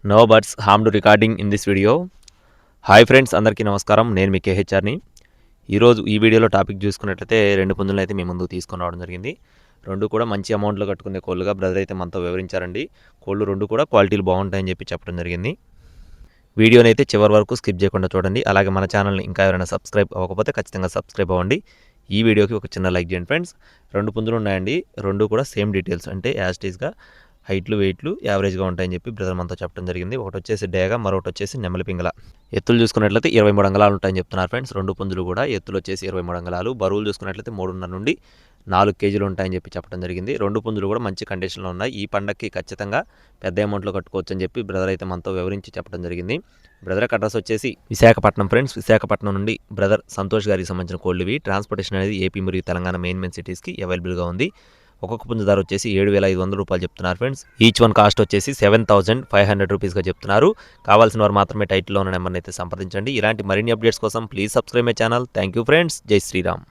No birds harmed recording in this video. Hi friends, అందరికీ నమస్కారం. నేను మీ కేహెచ్ఆర్ని. ఈరోజు ఈ వీడియోలో టాపిక్ చూసుకున్నట్లయితే 2 పుంజులను అయితే మీ ముందుకు తీసుకొని రావడం జరిగింది. 2 కూడా మంచి అమౌంట్లో కట్టుకునే కోళ్ళుగా బ్రదర్ అయితే మనతో వివరించారండి. కోళ్ళు 2 కూడా క్వాలిటీలు బాగుంటాయని చెప్పడం జరిగింది. వీడియోని అయితే చివరి వరకు స్కిప్ చేయకుండా చూడండి. అలాగే మన ఛానల్ని ఇంకా ఎవరైనా సబ్స్క్రైబ్ అవ్వకపోతే ఖచ్చితంగా సబ్స్క్రైబ్ అవ్వండి. ఈ వీడియోకి ఒక చిన్న లైక్ చేయండి ఫ్రెండ్స్. 2 పుంజులు ఉన్నాయండి. 2 కూడా సేమ్ డీటెయిల్స్, అంటే యాస్టీస్గా హైట్లు వెయిట్లు యావరేజ్గా ఉంటాయని చెప్పి బ్రదర్ మనతో చెప్పడం జరిగింది. ఒకటి వచ్చేసి డేగ, మరొకటి వచ్చేసి నెమలి పింగళ. ఎత్తులు చూసుకున్నట్లయితే 23 అంగళాలు ఉంటాయని చెప్తున్నారు ఫ్రెండ్స్. 2 పుంజులు కూడా ఎత్తులు వచ్చేసి 23 అంగళాలు. బరువులు చూసుకున్నట్లయితే 3.5 నుండి 4 కేజీలు ఉంటాయని చెప్పడం జరిగింది. 2 పుంజులు కూడా మంచి కండిషన్లో ఉన్నాయి. ఈ పండగకి ఖచ్చితంగా పెద్ద అమౌంట్లో కట్టుకోవచ్చు అని చెప్పి బ్రదర్ అయితే మనతో వివరించి చెప్పడం జరిగింది. బ్రదర్ అడ్రస్ వచ్చేసి విశాఖపట్నం ఫ్రెండ్స్. విశాఖపట్నం నుండి బ్రదర్ సంతోష్ గారికి సంబంధించిన కోళ్ళు ఇవి. ట్రాన్స్పోర్టేషన్ అనేది ఏపీ మరియు తెలంగాణ మెయిన్ సిటీస్కి అవైలబుల్గా ఉంది. ఒక్కొక్క పుంజు ధర వచ్చేసి 7,500 రూపాయలు చెప్తున్నారు ఫ్రెండ్స్. ఈచ్ వన్ కాస్ట్ వచ్చేసి 7,500 రూపీస్గా చెప్తున్నారు. కావాల్సిన వారు మాత్రమే టైటిల్లో ఉన్న నెంబర్ని అయితే సంప్రదించండి. ఇలాంటి మరిన్ని అప్డేట్స్ కోసం please subscribe my channel. Thank you friends. జై శ్రీరామ్.